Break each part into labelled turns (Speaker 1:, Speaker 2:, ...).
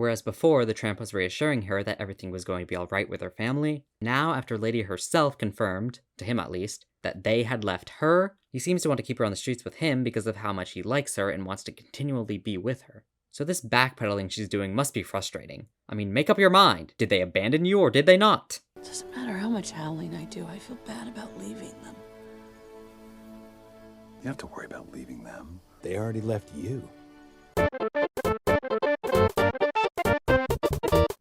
Speaker 1: Whereas before, the tramp was reassuring her that everything was going to be alright with her family, now after Lady herself confirmed, to him at least, that they had left her, he seems to want to keep her on the streets with him because of how much he likes her and wants to continually be with her. So this backpedaling she's doing must be frustrating. I mean, make up your mind. Did they abandon you or did they not?
Speaker 2: It doesn't matter how much howling I do, I feel bad about leaving them.
Speaker 3: You don't have to worry about leaving them. They already left you.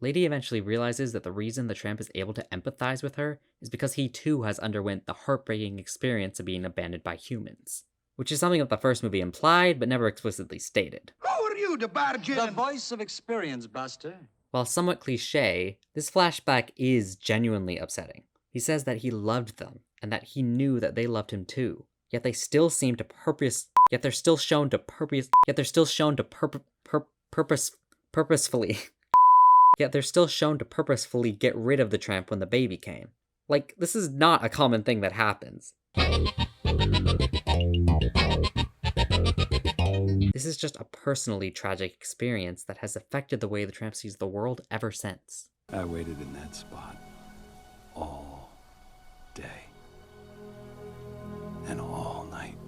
Speaker 1: Lady eventually realizes that the reason the tramp is able to empathize with her is because he too has underwent the heartbreaking experience of being abandoned by humans. Which is something that the first movie implied, but never explicitly stated.
Speaker 4: Who are you to barge in?
Speaker 5: The voice of experience, Buster.
Speaker 1: While somewhat cliche, this flashback is genuinely upsetting. He says that he loved them, and that he knew that they loved him too. Yet they still seem to purposefully get rid of the tramp when the baby came. Like, this is not a common thing that happens. This is just a personally tragic experience that has affected the way the tramp sees the world ever since.
Speaker 3: I waited in that spot all day and all night.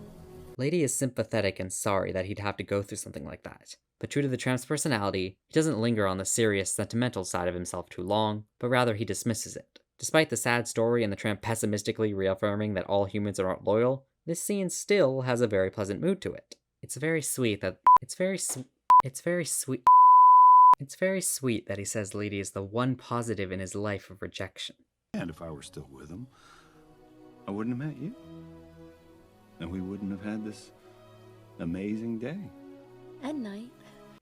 Speaker 1: Lady is sympathetic and sorry that he'd have to go through something like that. But true to the tramp's personality, he doesn't linger on the serious, sentimental side of himself too long, but rather he dismisses it. Despite the sad story and the tramp pessimistically reaffirming that all humans are not loyal, this scene still has a very pleasant mood to it. It's very sweet that he says Lady is the one positive in his life of rejection.
Speaker 3: And if I were still with him, I wouldn't have met you. And we wouldn't have had this amazing day.
Speaker 2: At night.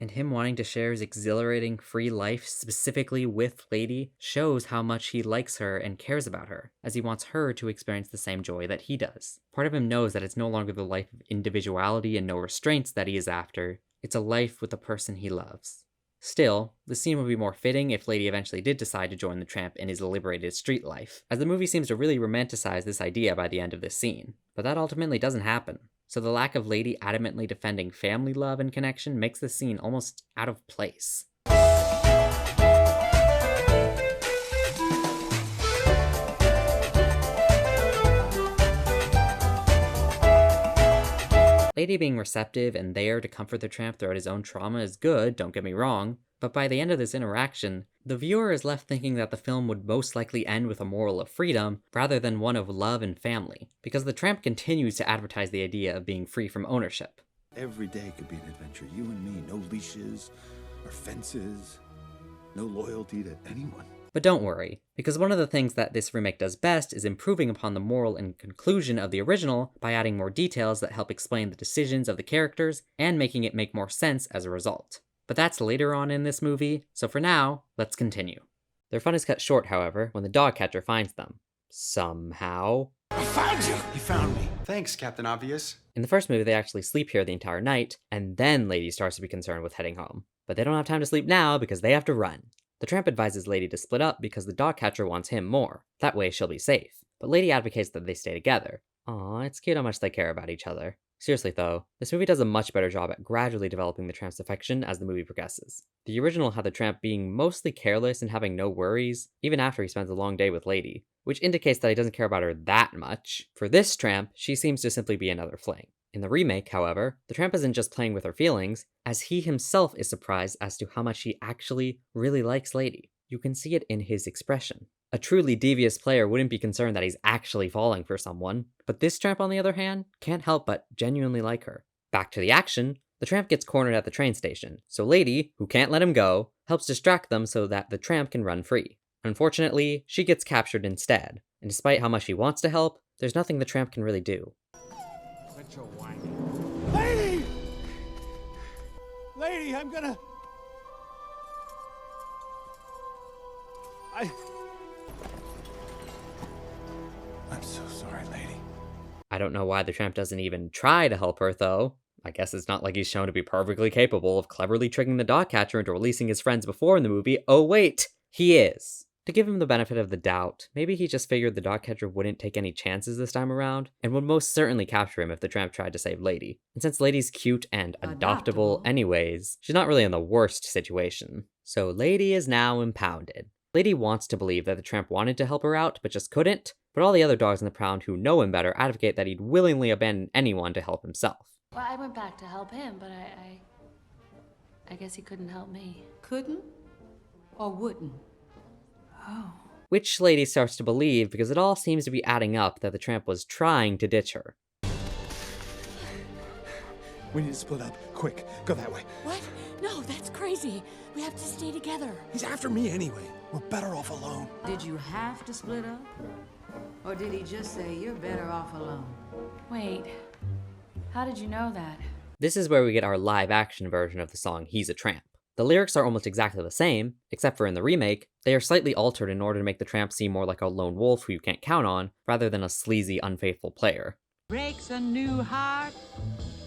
Speaker 1: And him wanting to share his exhilarating, free life specifically with Lady shows how much he likes her and cares about her, as he wants her to experience the same joy that he does. Part of him knows that it's no longer the life of individuality and no restraints that he is after, it's a life with the person he loves. Still, the scene would be more fitting if Lady eventually did decide to join the tramp in his liberated street life, as the movie seems to really romanticize this idea by the end of this scene. But that ultimately doesn't happen. So the lack of Lady adamantly defending family love and connection makes the scene almost out of place. Lady being receptive and there to comfort the tramp throughout his own trauma is good, don't get me wrong, but by the end of this interaction, the viewer is left thinking that the film would most likely end with a moral of freedom rather than one of love and family, because the tramp continues to advertise the idea of being free from ownership.
Speaker 3: Every day could be an adventure, you and me, no leashes or fences, no loyalty to anyone.
Speaker 1: But don't worry, because one of the things that this remake does best is improving upon the moral and conclusion of the original by adding more details that help explain the decisions of the characters and making it make more sense as a result. But that's later on in this movie, so for now, let's continue. Their fun is cut short, however, when the dog catcher finds them. Somehow.
Speaker 4: I found you!
Speaker 5: He found me. Thanks, Captain Obvious.
Speaker 1: In the first movie, they actually sleep here the entire night, and then Lady starts to be concerned with heading home. But they don't have time to sleep now because they have to run. The tramp advises Lady to split up because the dog catcher wants him more. That way she'll be safe. But Lady advocates that they stay together. Aw, it's cute how much they care about each other. Seriously though, this movie does a much better job at gradually developing the tramp's affection as the movie progresses. The original had the tramp being mostly careless and having no worries, even after he spends a long day with Lady, which indicates that he doesn't care about her that much. For this tramp, she seems to simply be another fling. In the remake, however, the tramp isn't just playing with her feelings, as he himself is surprised as to how much he actually really likes Lady. You can see it in his expression. A truly devious player wouldn't be concerned that he's actually falling for someone, but this tramp, on the other hand, can't help but genuinely like her. Back to the action, the tramp gets cornered at the train station, so Lady, who can't let him go, helps distract them so that the tramp can run free. Unfortunately, she gets captured instead, and despite how much he wants to help, there's nothing the tramp can really do.
Speaker 5: Quit your whining.
Speaker 4: Lady! Lady, I'm gonna...
Speaker 3: I'm so sorry, Lady.
Speaker 1: I don't know why the tramp doesn't even try to help her, though. I guess it's not like he's shown to be perfectly capable of cleverly tricking the dog catcher into releasing his friends before in the movie. Oh wait, he is. To give him the benefit of the doubt, maybe he just figured the dog catcher wouldn't take any chances this time around, and would most certainly capture him if the tramp tried to save Lady. And since Lady's cute and adoptable anyways, she's not really in the worst situation. So Lady is now impounded. Lady wants to believe that the tramp wanted to help her out, but just couldn't, but all the other dogs in the pound who know him better advocate that he'd willingly abandon anyone to help himself.
Speaker 6: Well, I went back to help him, but I guess he couldn't help me.
Speaker 2: Couldn't? Or wouldn't? Oh.
Speaker 1: Which Lady starts to believe because it all seems to be adding up that the tramp was trying to ditch her.
Speaker 4: We need to split up. Quick, go that way.
Speaker 2: What? No, that's crazy. We have to stay together.
Speaker 4: He's after me anyway. We're better off alone.
Speaker 7: Did you have to split up? Or did he just say you're better off alone?
Speaker 6: Wait, how did you know that?
Speaker 1: This is where we get our live-action version of the song He's a Tramp. The lyrics are almost exactly the same, except for in the remake, they are slightly altered in order to make the tramp seem more like a lone wolf who you can't count on, rather than a sleazy, unfaithful player.
Speaker 7: Breaks a new heart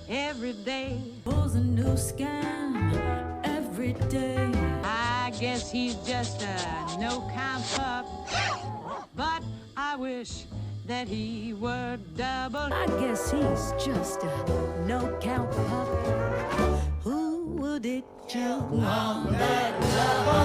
Speaker 7: every day. Pulls a new scam every day. I guess he's just a no-count pup. But I wish that he were double. I guess he's just a no-count pup. Who would it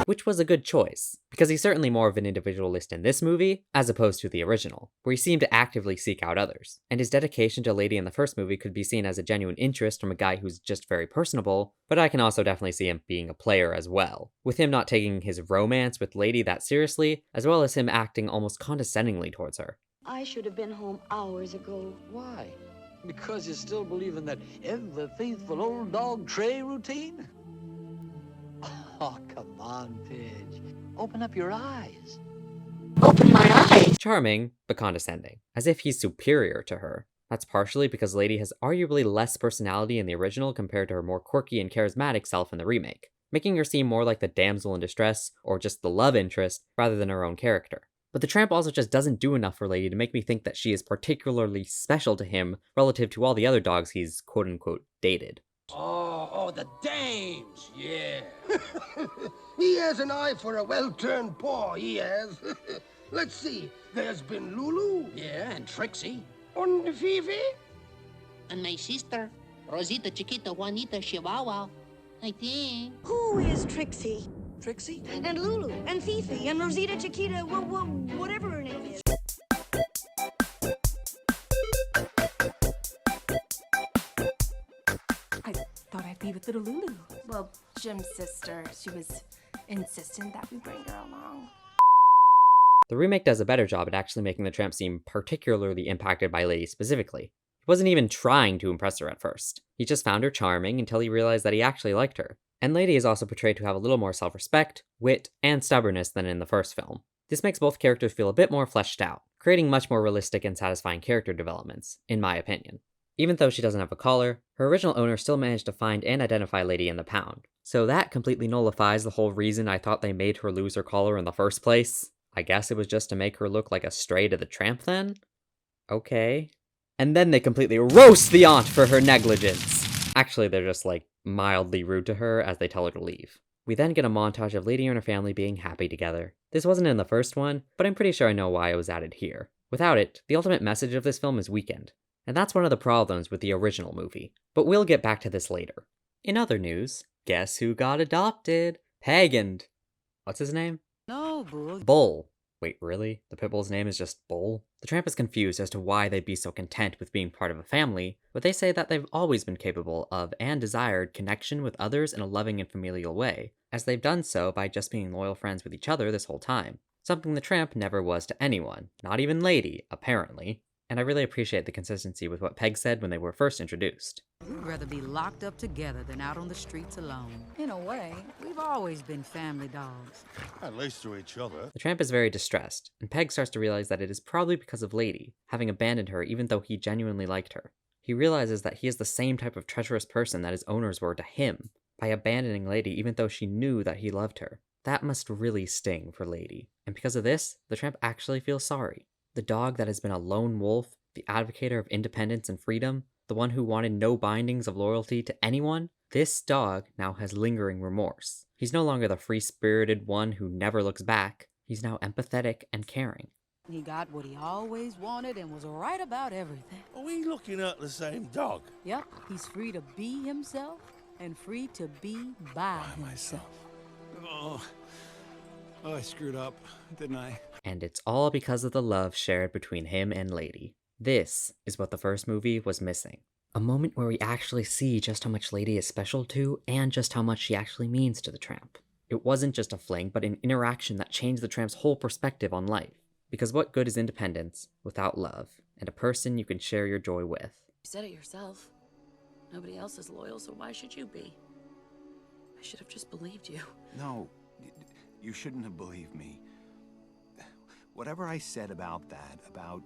Speaker 1: Which was a good choice, because he's certainly more of an individualist in this movie, as opposed to the original, where he seemed to actively seek out others. And his dedication to Lady in the first movie could be seen as a genuine interest from a guy who's just very personable, but I can also definitely see him being a player as well, with him not taking his romance with Lady that seriously, as well as him acting almost condescendingly towards her.
Speaker 8: I should have been home hours ago.
Speaker 5: Why? Because you still believe in that ever-faithful old dog Trey routine? Oh, come on, Pidge. Open up your eyes.
Speaker 8: Open my eyes.
Speaker 1: Charming, but condescending, as if he's superior to her. That's partially because Lady has arguably less personality in the original compared to her more quirky and charismatic self in the remake, making her seem more like the damsel in distress, or just the love interest, rather than her own character. But the tramp also just doesn't do enough for Lady to make me think that she is particularly special to him relative to all the other dogs he's quote-unquote dated.
Speaker 4: Oh, the dames, yeah. He has an eye for a well-turned paw, he has. Let's see, there's been Lulu.
Speaker 5: Yeah, and Trixie.
Speaker 4: And Fifi.
Speaker 9: And my sister, Rosita Chiquita Juanita Chihuahua, I think.
Speaker 8: Who is Trixie?
Speaker 5: Trixie?
Speaker 8: And Lulu, and Fifi, and Rosita Chiquita, whatever her name is.
Speaker 10: I thought I'd be with little Lulu. Well, Jim's sister, she was insistent that we bring her along.
Speaker 1: The remake does a better job at actually making the tramp seem particularly impacted by Lady specifically. He wasn't even trying to impress her at first. He just found her charming until he realized that he actually liked her. And Lady is also portrayed to have a little more self-respect, wit, and stubbornness than in the first film. This makes both characters feel a bit more fleshed out, creating much more realistic and satisfying character developments, in my opinion. Even though she doesn't have a collar, her original owner still managed to find and identify Lady in the pound. So that completely nullifies the whole reason I thought they made her lose her collar in the first place. I guess it was just to make her look like a stray to the tramp then? Okay. And then they completely roast the aunt for her negligence. Actually, they're just mildly rude to her as they tell her to leave. We then get a montage of Lady and her family being happy together. This wasn't in the first one, but I'm pretty sure I know why it was added here. Without it, the ultimate message of this film is weakened. And that's one of the problems with the original movie. But we'll get back to this later. In other news, guess who got adopted? Peg and... what's his name?
Speaker 7: No, Bull.
Speaker 1: Bull. Wait, really? The pit bull's name is just Bull? The tramp is confused as to why they'd be so content with being part of a family, but they say that they've always been capable of and desired connection with others in a loving and familial way, as they've done so by just being loyal friends with each other this whole time. Something the tramp never was to anyone, not even Lady, apparently. And I really appreciate the consistency with what Peg said when they were first introduced.
Speaker 7: We'd rather be locked up together than out on the streets alone.
Speaker 2: In a way.
Speaker 7: We've always been family dogs.
Speaker 3: At least to each other.
Speaker 1: The tramp is very distressed, and Peg starts to realize that it is probably because of Lady, having abandoned her even though he genuinely liked her. He realizes that he is the same type of treacherous person that his owners were to him, by abandoning Lady even though she knew that he loved her. That must really sting for Lady. And because of this, the tramp actually feels sorry. The dog that has been a lone wolf, the advocator of independence and freedom, the one who wanted no bindings of loyalty to anyone, this dog now has lingering remorse. He's no longer the free-spirited one who never looks back. He's now empathetic and caring.
Speaker 7: He got what he always wanted and was right about everything.
Speaker 11: Are we looking at the same dog?
Speaker 7: Yep, he's free to be himself and free to be by himself.
Speaker 12: Oh, I screwed up, didn't I?
Speaker 1: And it's all because of the love shared between him and Lady. This is what the first movie was missing. A moment where we actually see just how much Lady is special to, and just how much she actually means to the Tramp. It wasn't just a fling, but an interaction that changed the Tramp's whole perspective on life. Because what good is independence without love, and a person you can share your joy with?
Speaker 6: You said it yourself. Nobody else is loyal, so why should you be? I should have just believed you.
Speaker 3: No, you shouldn't have believed me. Whatever I said about that, about,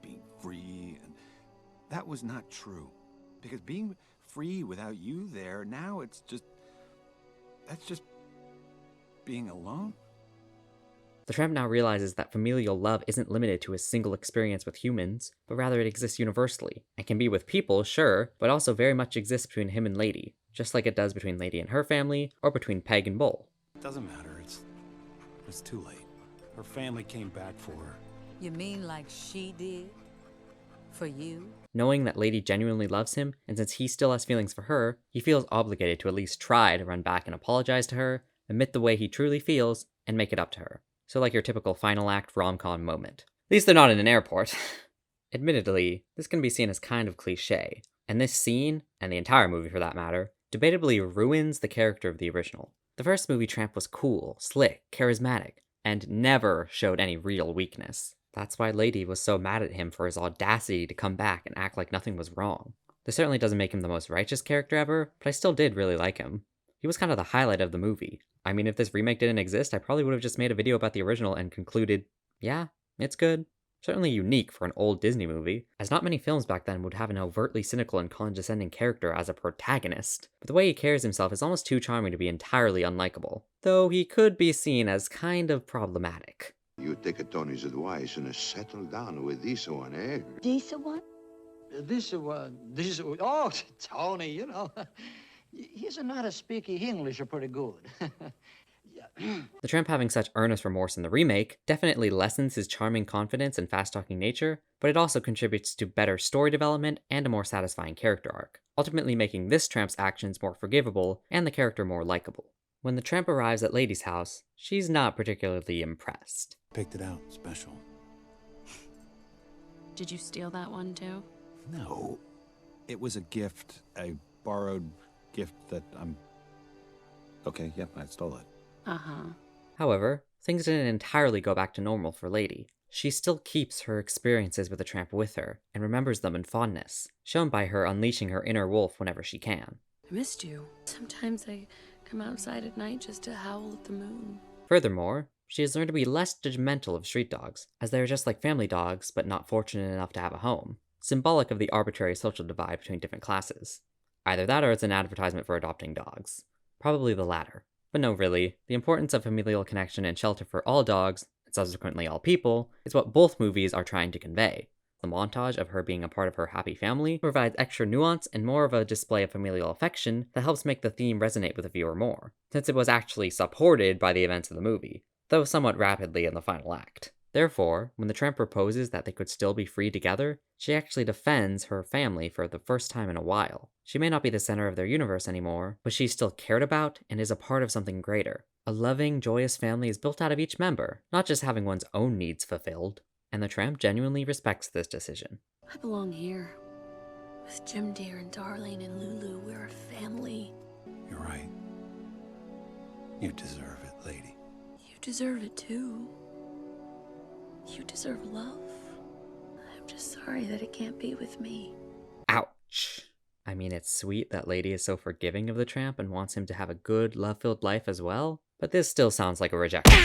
Speaker 3: being free, and that was not true. Because being free without you there, now that's just being alone.
Speaker 1: The Tramp now realizes that familial love isn't limited to his single experience with humans, but rather it exists universally, and can be with people, sure, but also very much exists between him and Lady, just like it does between Lady and her family, or between Peg and Bull.
Speaker 12: It doesn't matter, it's too late. Her family came back for her.
Speaker 7: You mean like she did? For you?
Speaker 1: Knowing that Lady genuinely loves him, and since he still has feelings for her, he feels obligated to at least try to run back and apologize to her, admit the way he truly feels, and make it up to her. So like your typical final act rom-com moment. At least they're not in an airport. Admittedly, this can be seen as kind of cliche, and this scene, and the entire movie for that matter, debatably ruins the character of the original. The first movie Tramp was cool, slick, charismatic, and never showed any real weakness. That's why Lady was so mad at him for his audacity to come back and act like nothing was wrong. This certainly doesn't make him the most righteous character ever, but I still did really like him. He was kind of the highlight of the movie. I mean, if this remake didn't exist, I probably would have just made a video about the original and concluded, yeah, it's good. Certainly unique for an old Disney movie, as not many films back then would have an overtly cynical and condescending character as a protagonist, but the way he carries himself is almost too charming to be entirely unlikable, though he could be seen as kind of problematic.
Speaker 13: You take Tony's advice and settle down with this one, eh?
Speaker 8: This one?
Speaker 5: This one, oh, Tony, he doesn't know how to speak English pretty good.
Speaker 1: The Tramp having such earnest remorse in the remake definitely lessens his charming confidence and fast-talking nature, but it also contributes to better story development and a more satisfying character arc, ultimately making this Tramp's actions more forgivable and the character more likable. When the Tramp arrives at Lady's house, she's not particularly impressed.
Speaker 12: Picked it out, special.
Speaker 6: Did you steal that one too?
Speaker 3: No. It was a gift, a borrowed gift that Okay, yep, I stole it.
Speaker 6: Uh-huh.
Speaker 1: However, things didn't entirely go back to normal for Lady. She still keeps her experiences with the Tramp with her, and remembers them in fondness, shown by her unleashing her inner wolf whenever she can.
Speaker 6: I missed you. Sometimes I come outside at night just to howl at the moon.
Speaker 1: Furthermore, she has learned to be less judgmental of street dogs, as they are just like family dogs, but not fortunate enough to have a home, symbolic of the arbitrary social divide between different classes. Either that or it's an advertisement for adopting dogs. Probably the latter. But no, really, the importance of familial connection and shelter for all dogs, and subsequently all people, is what both movies are trying to convey. The montage of her being a part of her happy family provides extra nuance and more of a display of familial affection that helps make the theme resonate with the viewer more, since it was actually supported by the events of the movie, though somewhat rapidly in the final act. Therefore, when the Tramp proposes that they could still be free together, she actually defends her family for the first time in a while. She may not be the center of their universe anymore, but she's still cared about and is a part of something greater. A loving, joyous family is built out of each member, not just having one's own needs fulfilled. And the Tramp genuinely respects this decision.
Speaker 6: I belong here. With Jim Deere and Darlene and Lulu, we're a family.
Speaker 12: You're right. You deserve it, Lady.
Speaker 6: You deserve it too. You deserve love. I'm just sorry that it can't be with me.
Speaker 1: Ouch. I mean, it's sweet that Lady is so forgiving of the Tramp and wants him to have a good, love-filled life as well, but this still sounds like a rejection.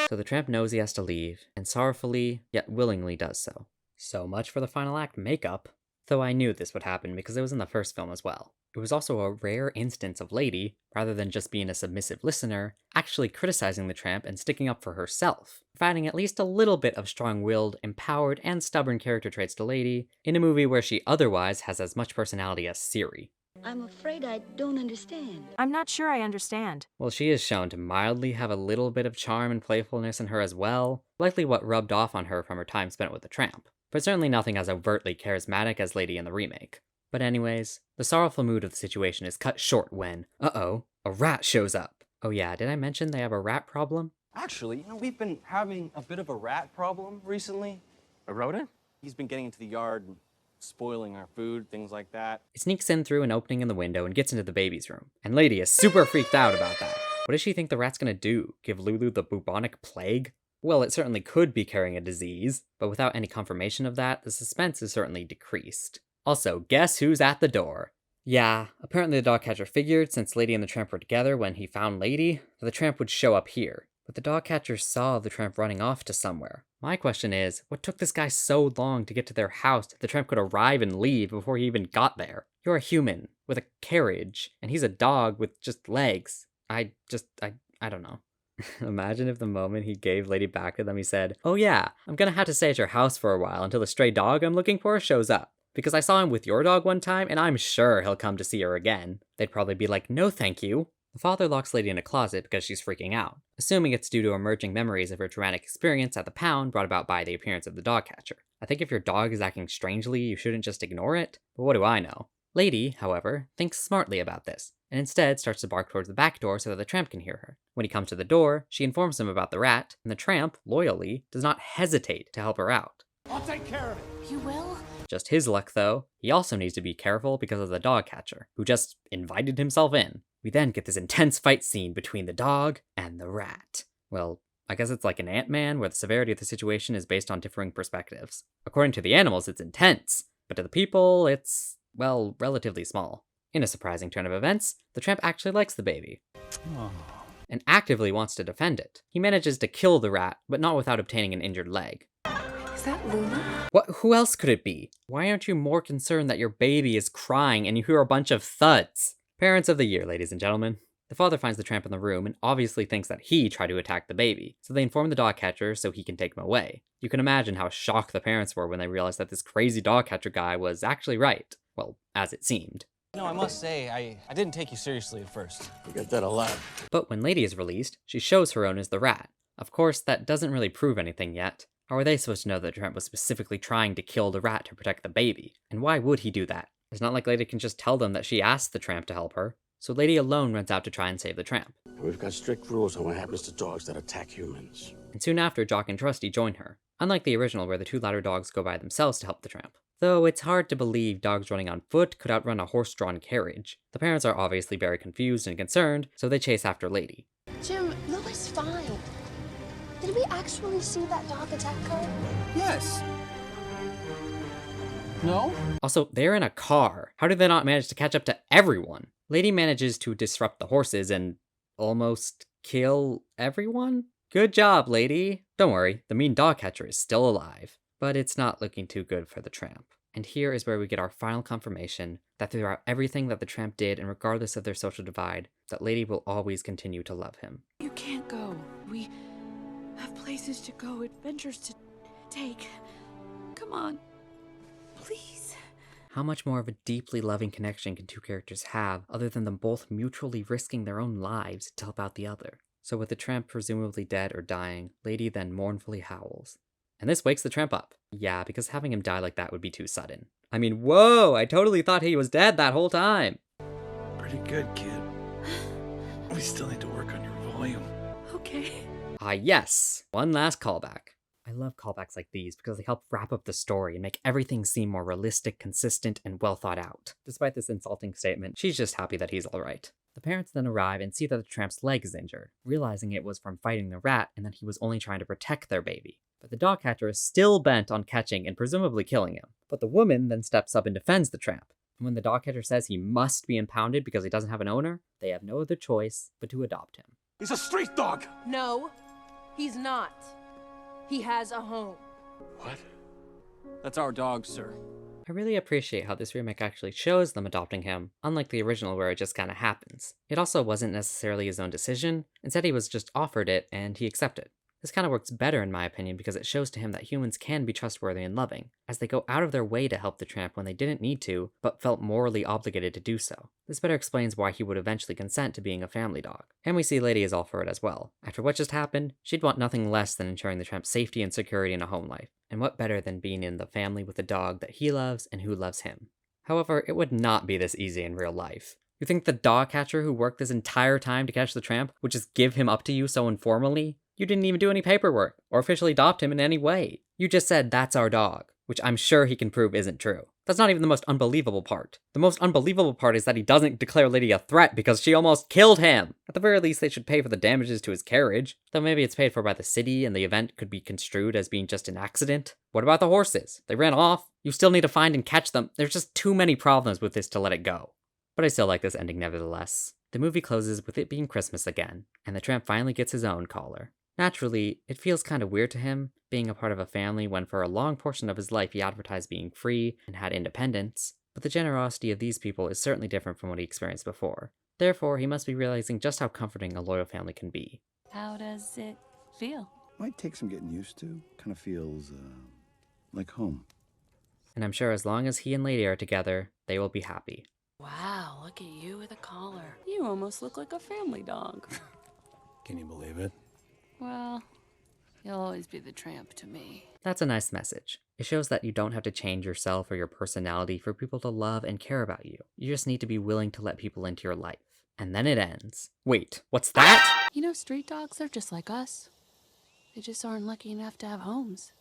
Speaker 1: So the Tramp knows he has to leave, and sorrowfully, yet willingly does so. So much for the final act makeup. Though I knew this would happen because it was in the first film as well. It was also a rare instance of Lady, rather than just being a submissive listener, actually criticizing the Tramp and sticking up for herself, providing at least a little bit of strong-willed, empowered, and stubborn character traits to Lady, in a movie where she otherwise has as much personality as Siri.
Speaker 8: I'm afraid I don't understand.
Speaker 14: I'm not sure I understand.
Speaker 1: Well, she is shown to mildly have a little bit of charm and playfulness in her as well, likely what rubbed off on her from her time spent with the Tramp, but certainly nothing as overtly charismatic as Lady in the remake. But anyways, the sorrowful mood of the situation is cut short when, uh-oh, a rat shows up. Oh yeah, did I mention they have a rat problem?
Speaker 15: Actually, we've been having a bit of a rat problem recently.
Speaker 16: A rodent?
Speaker 15: He's been getting into the yard and spoiling our food, things like that.
Speaker 1: It sneaks in through an opening in the window and gets into the baby's room, and Lady is super freaked out about that. What does she think the rat's gonna do? Give Lulu the bubonic plague? Well, it certainly could be carrying a disease, but without any confirmation of that, the suspense is certainly decreased. Also, guess who's at the door? Yeah, apparently the dog catcher figured, since Lady and the Tramp were together when he found Lady, that the Tramp would show up here. But the dog catcher saw the Tramp running off to somewhere. My question is, what took this guy so long to get to their house that the Tramp could arrive and leave before he even got there? You're a human, with a carriage, and he's a dog with just legs. I don't know. Imagine if the moment he gave Lady back to them, he said, "Oh yeah, I'm gonna have to stay at your house for a while until the stray dog I'm looking for shows up. Because I saw him with your dog one time, and I'm sure he'll come to see her again." They'd probably be like, "No thank you." The father locks Lady in a closet because she's freaking out, assuming it's due to emerging memories of her traumatic experience at the pound brought about by the appearance of the dog catcher. I think if your dog is acting strangely, you shouldn't just ignore it, but what do I know? Lady, however, thinks smartly about this, and instead starts to bark towards the back door so that the Tramp can hear her. When he comes to the door, she informs him about the rat, and the Tramp, loyally, does not hesitate to help her out.
Speaker 4: I'll take care of it.
Speaker 6: You will?
Speaker 1: Just his luck, though, he also needs to be careful because of the dog catcher, who just invited himself in. We then get this intense fight scene between the dog and the rat. Well, I guess it's like an Ant-Man, where the severity of the situation is based on differing perspectives. According to the animals, it's intense, but to the people, it's, well, relatively small. In a surprising turn of events, the Tramp actually likes the baby, and actively wants to defend it. He manages to kill the rat, but not without obtaining an injured leg.
Speaker 6: Is that Luna?
Speaker 1: What? Who else could it be? Why aren't you more concerned that your baby is crying and you hear a bunch of thuds? Parents of the year, ladies and gentlemen. The father finds the Tramp in the room and obviously thinks that he tried to attack the baby, so they inform the dog catcher so he can take him away. You can imagine how shocked the parents were when they realized that this crazy dog catcher guy was actually right. Well, as it seemed.
Speaker 15: No, I must say, I didn't take you seriously at first.
Speaker 16: You get that a lot.
Speaker 1: But when Lady is released, she shows her own as the rat. Of course, that doesn't really prove anything yet. How are they supposed to know that Tramp was specifically trying to kill the rat to protect the baby? And why would he do that? It's not like Lady can just tell them that she asked the Tramp to help her. So Lady alone runs out to try and save the Tramp.
Speaker 16: We've got strict rules on what happens to dogs that attack humans.
Speaker 1: And soon after, Jock and Trusty join her, unlike the original where the two latter dogs go by themselves to help the Tramp. Though it's hard to believe dogs running on foot could outrun a horse-drawn carriage. The parents are obviously very confused and concerned, so they chase after Lady.
Speaker 6: Jim, Lily's fine. Did we actually see that dog attack her?
Speaker 15: Yes. No?
Speaker 1: Also, they're in a car. How did they not manage to catch up to everyone? Lady manages to disrupt the horses and almost kill everyone? Good job, Lady. Don't worry, the mean dog catcher is still alive. But it's not looking too good for the Tramp. And here is where we get our final confirmation that throughout everything that the Tramp did, and regardless of their social divide, that Lady will always continue to love him.
Speaker 2: You can't go. We have places to go, adventures to take. Come on. Please.
Speaker 1: How much more of a deeply loving connection can two characters have, other than them both mutually risking their own lives to help out the other? So with the Tramp presumably dead or dying, Lady then mournfully howls. And this wakes the Tramp up. Yeah, because having him die like that would be too sudden. I mean, whoa, I totally thought he was dead that whole time.
Speaker 11: Pretty good, kid. We still need to work on your volume.
Speaker 2: Okay.
Speaker 1: Ah, yes. One last callback. I love callbacks like these because they help wrap up the story and make everything seem more realistic, consistent, and well thought out. Despite this insulting statement, she's just happy that he's alright. The parents then arrive and see that the Tramp's leg is injured, realizing it was from fighting the rat and that he was only trying to protect their baby. But the dog catcher is still bent on catching and presumably killing him. But the woman then steps up and defends the Tramp. And when the dog catcher says he must be impounded because he doesn't have an owner, they have no other choice but to adopt him.
Speaker 11: He's a street dog!
Speaker 10: No, he's not. He has a home.
Speaker 11: What?
Speaker 15: That's our dog, sir.
Speaker 1: I really appreciate how this remake actually shows them adopting him, unlike the original where it just kinda happens. It also wasn't necessarily his own decision, instead he was just offered it and he accepted. This kind of works better in my opinion because it shows to him that humans can be trustworthy and loving, as they go out of their way to help the tramp when they didn't need to, but felt morally obligated to do so. This better explains why he would eventually consent to being a family dog. And we see Lady is all for it as well. After what just happened, she'd want nothing less than ensuring the tramp's safety and security in a home life. And what better than being in the family with a dog that he loves and who loves him. However, it would not be this easy in real life. You think the dog catcher who worked this entire time to catch the tramp would just give him up to you so informally? You didn't even do any paperwork, or officially adopt him in any way. You just said, "That's our dog," which I'm sure he can prove isn't true. That's not even the most unbelievable part. The most unbelievable part is that he doesn't declare Lady a threat because she almost killed him! At the very least, they should pay for the damages to his carriage. Though maybe it's paid for by the city and the event could be construed as being just an accident. What about the horses? They ran off. You still need to find and catch them. There's just too many problems with this to let it go. But I still like this ending nevertheless. The movie closes with it being Christmas again, and the tramp finally gets his own collar. Naturally, it feels kind of weird to him, being a part of a family when for a long portion of his life he advertised being free and had independence, but the generosity of these people is certainly different from what he experienced before. Therefore, he must be realizing just how comforting a loyal family can be.
Speaker 2: How does it feel?
Speaker 3: Might take some getting used to. Kind of feels, like home.
Speaker 1: And I'm sure as long as he and Lady are together, they will be happy.
Speaker 2: Wow, look at you with a collar. You almost look like a family dog.
Speaker 12: Can you believe it?
Speaker 2: Well, you'll always be the tramp to me.
Speaker 1: That's a nice message. It shows that you don't have to change yourself or your personality for people to love and care about you. You just need to be willing to let people into your life. And then it ends. Wait, what's that?
Speaker 2: You know, street dogs are just like us. They just aren't lucky enough to have homes.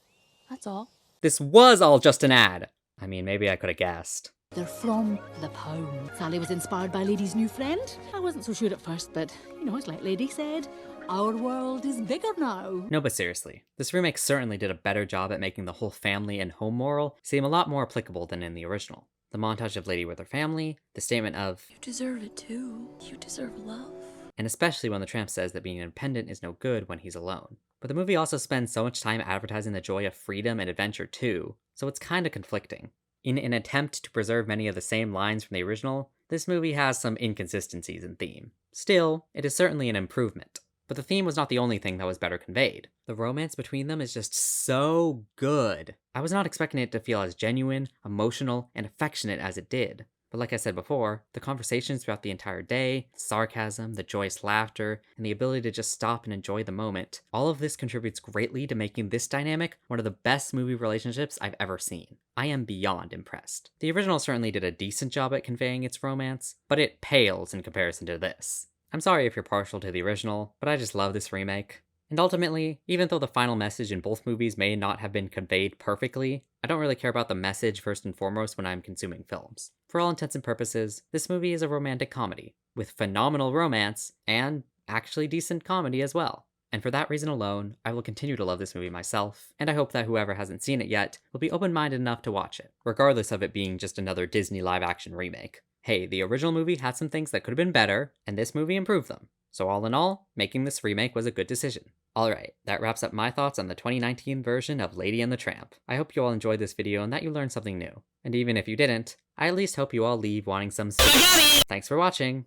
Speaker 2: That's all.
Speaker 1: This was all just an ad. I mean, maybe I could have guessed.
Speaker 14: They're from the pound. Sally was inspired by Lady's new friend. I wasn't so sure at first, but, you know, it's like Lady said, our world is bigger now.
Speaker 1: No, but seriously, this remake certainly did a better job at making the whole family and home moral seem a lot more applicable than in the original. The montage of Lady with her family, the statement of,
Speaker 6: "You deserve it too. You deserve love."
Speaker 1: And especially when the tramp says that being independent is no good when he's alone. But the movie also spends so much time advertising the joy of freedom and adventure too, so it's kinda conflicting. In an attempt to preserve many of the same lines from the original, this movie has some inconsistencies in theme. Still, it is certainly an improvement. But the theme was not the only thing that was better conveyed. The romance between them is just so good. I was not expecting it to feel as genuine, emotional, and affectionate as it did. But like I said before, the conversations throughout the entire day, the sarcasm, the joyous laughter, and the ability to just stop and enjoy the moment, all of this contributes greatly to making this dynamic one of the best movie relationships I've ever seen. I am beyond impressed. The original certainly did a decent job at conveying its romance, but it pales in comparison to this. I'm sorry if you're partial to the original, but I just love this remake. And ultimately, even though the final message in both movies may not have been conveyed perfectly, I don't really care about the message first and foremost when I'm consuming films. For all intents and purposes, this movie is a romantic comedy, with phenomenal romance, and actually decent comedy as well. And for that reason alone, I will continue to love this movie myself, and I hope that whoever hasn't seen it yet will be open-minded enough to watch it, regardless of it being just another Disney live-action remake. Hey, the original movie had some things that could have been better, and this movie improved them. So all in all, making this remake was a good decision. Alright, that wraps up my thoughts on the 2019 version of Lady and the Tramp. I hope you all enjoyed this video and that you learned something new. And even if you didn't, I at least hope you all leave wanting some spaghetti! Thanks for watching!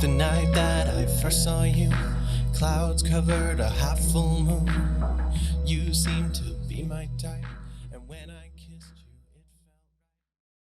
Speaker 17: The night that I first saw you, clouds covered a half full moon. You seemed to be my type, and when I